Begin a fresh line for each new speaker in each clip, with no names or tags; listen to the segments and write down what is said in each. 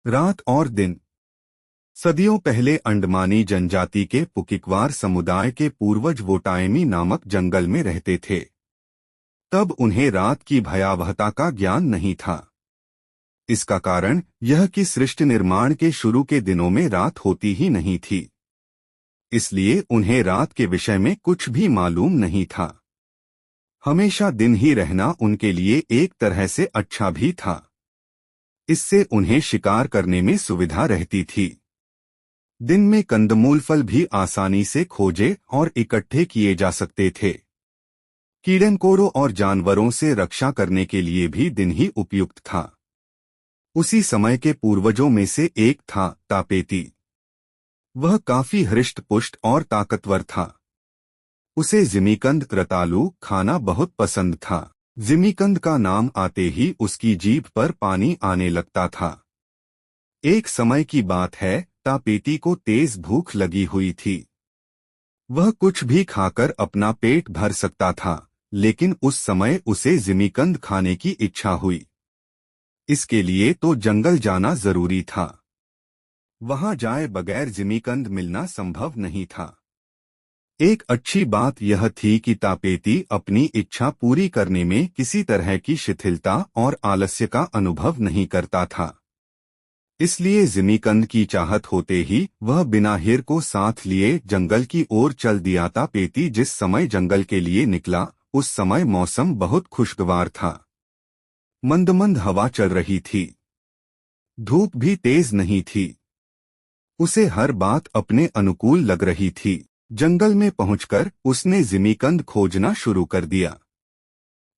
रात और दिन। सदियों पहले अंडमानी जनजाति के पुकिकवार समुदाय के पूर्वज वोटायमी नामक जंगल में रहते थे। तब उन्हें रात की भयावहता का ज्ञान नहीं था। इसका कारण यह कि सृष्टि निर्माण के शुरू के दिनों में रात होती ही नहीं थी, इसलिए उन्हें रात के विषय में कुछ भी मालूम नहीं था। हमेशा दिन ही रहना उनके लिए एक तरह से अच्छा भी था। इससे उन्हें शिकार करने में सुविधा रहती थी। दिन में कंदमूल फल भी आसानी से खोजे और इकट्ठे किए जा सकते थे। कीड़े-मकोड़ों और जानवरों से रक्षा करने के लिए भी दिन ही उपयुक्त था। उसी समय के पूर्वजों में से एक था तापेती। वह काफी हृष्ट-पुष्ट और ताकतवर था। उसे जिमीकंद रतालू खाना बहुत पसंद था। जिमीकंद का नाम आते ही उसकी जीभ पर पानी आने लगता था। एक समय की बात है, तापेती को तेज भूख लगी हुई थी। वह कुछ भी खाकर अपना पेट भर सकता था, लेकिन उस समय उसे जिमीकंद खाने की इच्छा हुई। इसके लिए तो जंगल जाना जरूरी था। वहां जाए बगैर जिमीकंद मिलना संभव नहीं था। एक अच्छी बात यह थी कि तापेती अपनी इच्छा पूरी करने में किसी तरह की शिथिलता और आलस्य का अनुभव नहीं करता था। इसलिए जिमीकंद की चाहत होते ही वह बिना हिर को साथ लिए जंगल की ओर चल दिया। तापेती जिस समय जंगल के लिए निकला, उस समय मौसम बहुत खुशगवार था। मंद मंद हवा चल रही थी। धूप भी तेज नहीं थी। उसे हर बात अपने अनुकूल लग रही थी। जंगल में पहुंचकर उसने जिमीकंद खोजना शुरू कर दिया।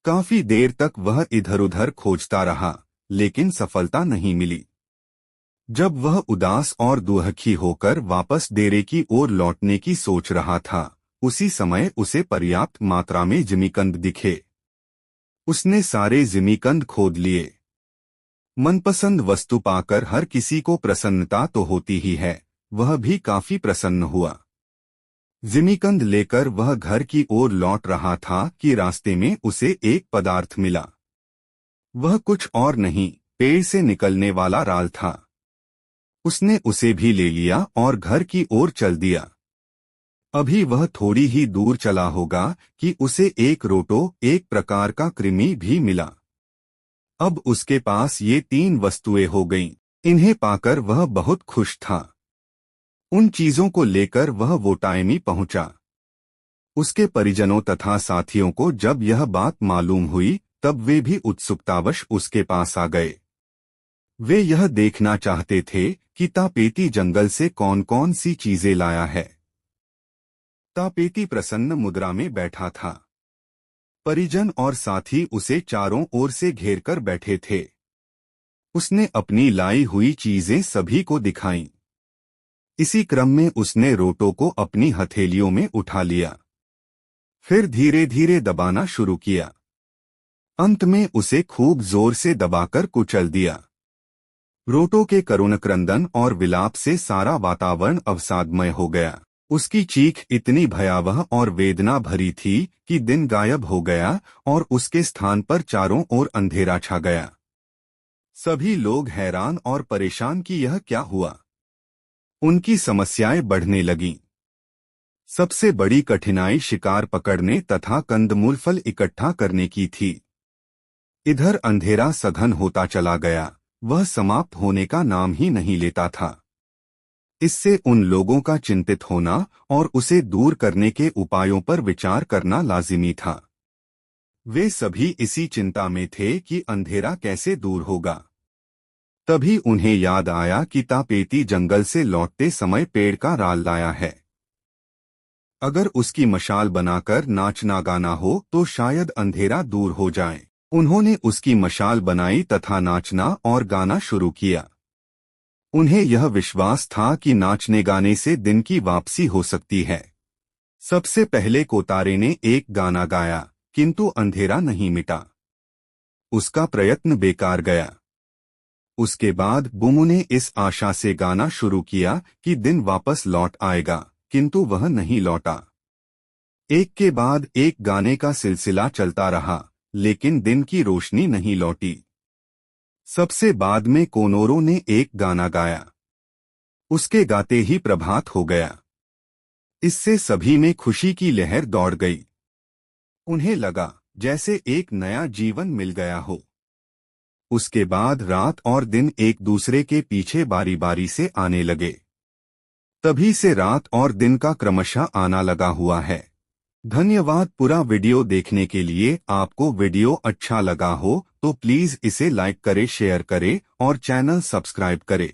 काफी देर तक वह इधर-उधर खोजता रहा, लेकिन सफलता नहीं मिली। जब वह उदास और दुखी होकर वापस डेरे की ओर लौटने की सोच रहा था, उसी समय उसे पर्याप्त मात्रा में जिमीकंद दिखे। उसने सारे जिमीकंद खोद लिए। मनपसंद वस्तु पाकर हर किसी को प्रसन्नता तो होती ही है, वह भी काफी प्रसन्न हुआ। जिमीकंद लेकर वह घर की ओर लौट रहा था कि रास्ते में उसे एक पदार्थ मिला। वह कुछ और नहीं, पेड़ से निकलने वाला राल था। उसने उसे भी ले लिया और घर की ओर चल दिया। अभी वह थोड़ी ही दूर चला होगा कि उसे एक रोटो, एक प्रकार का कृमि भी मिला। अब उसके पास ये 3 वस्तुएं हो गईं। इन्हें पाकर वह बहुत खुश था। उन चीजों को लेकर वह वोटायमी पहुंचा। उसके परिजनों तथा साथियों को जब यह बात मालूम हुई, तब वे भी उत्सुकतावश उसके पास आ गए। वे यह देखना चाहते थे कि तापेती जंगल से कौन कौन सी चीजें लाया है। तापेती प्रसन्न मुद्रा में बैठा था। परिजन और साथी उसे चारों ओर से घेरकर बैठे थे। उसने अपनी लाई हुई चीजें सभी को दिखाईं। इसी क्रम में उसने रोटो को अपनी हथेलियों में उठा लिया। फिर धीरे धीरे दबाना शुरू किया। अंत में उसे खूब जोर से दबाकर कुचल दिया। रोटो के करुण क्रंदन और विलाप से सारा वातावरण अवसादमय हो गया। उसकी चीख इतनी भयावह और वेदना भरी थी कि दिन गायब हो गया और उसके स्थान पर चारों ओर अंधेरा छा गया। सभी लोग हैरान और परेशान कि यह क्या हुआ। उनकी समस्याएं बढ़ने लगीं। सबसे बड़ी कठिनाई शिकार पकड़ने तथा कंदमूल फल इकट्ठा करने की थी। इधर अंधेरा सघन होता चला गया, वह समाप्त होने का नाम ही नहीं लेता था। इससे उन लोगों का चिंतित होना और उसे दूर करने के उपायों पर विचार करना लाजिमी था। वे सभी इसी चिंता में थे कि अंधेरा कैसे दूर होगा। तभी उन्हें याद आया कि तापेती जंगल से लौटते समय पेड़ का राल लाया है। अगर उसकी मशाल बनाकर नाचना गाना हो तो शायद अंधेरा दूर हो जाए। उन्होंने उसकी मशाल बनाई तथा नाचना और गाना शुरू किया। उन्हें यह विश्वास था कि नाचने गाने से दिन की वापसी हो सकती है। सबसे पहले कोतारे ने एक गाना गाया, किंतु अंधेरा नहीं मिटा। उसका प्रयत्न बेकार गया। उसके बाद बुमू ने इस आशा से गाना शुरू किया कि दिन वापस लौट आएगा, किंतु वह नहीं लौटा। एक के बाद एक गाने का सिलसिला चलता रहा, लेकिन दिन की रोशनी नहीं लौटी। सबसे बाद में कोनोरो ने एक गाना गाया। उसके गाते ही प्रभात हो गया। इससे सभी में खुशी की लहर दौड़ गई। उन्हें लगा जैसे एक नया जीवन मिल गया हो। उसके बाद रात और दिन एक दूसरे के पीछे बारी बारी से आने लगे। तभी से रात और दिन का क्रमशः आना लगा हुआ है। धन्यवाद पूरा वीडियो देखने के लिए। आपको वीडियो अच्छा लगा हो तो प्लीज इसे लाइक करें, शेयर करें और चैनल सब्सक्राइब करें।